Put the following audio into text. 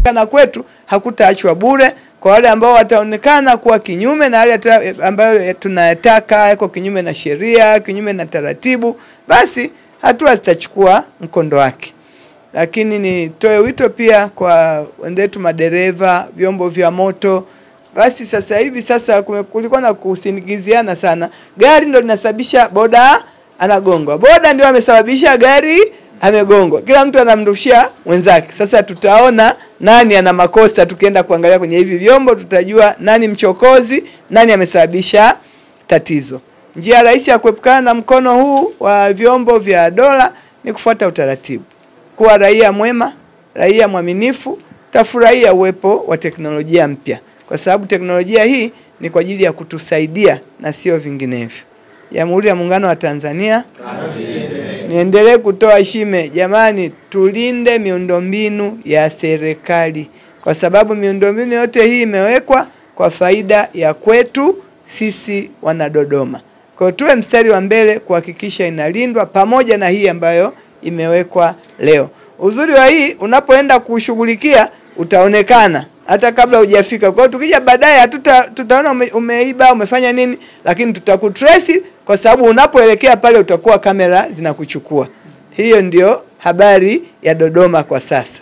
Kana kwetu hakutaachwa bure. Kwa wale ambao wataonekana kuwa kinyume na wale ambayo tunayataka yako kinyume na sheria, kinyume na taratibu, basi hatua zitachukua mkondo wake. Lakini nitoe wito pia kwa wenzetu madereva, vyombo vya moto. Basi sasa hivi kulikuwa na kusindikiziana sana. Gari ndio linasababisha boda anagongwa. Boda ndio amesababisha gari amegongwa. Kila mtu anamrushia mwenzake. Sasa tutaona nani ana makosa. Tukienda kuangalia kwenye hivi vyombo tutajua nani mchokozi, nani amesababisha tatizo. Njia rahisi ya kuepukana na mkono huu wa vyombo vya dola ni kufuata utaratibu. Kuwa raia mwema, raia mwaminifu, tafurahia uwepo wa teknolojia mpya. Kwa sababu teknolojia hii ni kwa ajili ya kutusaidia na sio vinginevyo. Jamhuri ya Muungano wa Tanzania, niendelee kutoa shime. Jamani, tulinde miundombinu ya serikali. Kwa sababu miundombinu yote hii imewekwa kwa faida ya kwetu sisi wana Dodoma. Kwa tuwe mstari wa mbele kuhakikisha inalindwa pamoja na hii ambayo imewekwa leo. Uzuri wa hii unapoenda kushughulikia utaonekana hata kabla hujafika. Kwa hiyo tukija baadaye tutaona umeiba, umefanya nini, lakini tutakutrace kwa sababu unapoelekea pale utakuwa kamera zinakuchukua. Hiyo ndio habari ya Dodoma kwa sasa.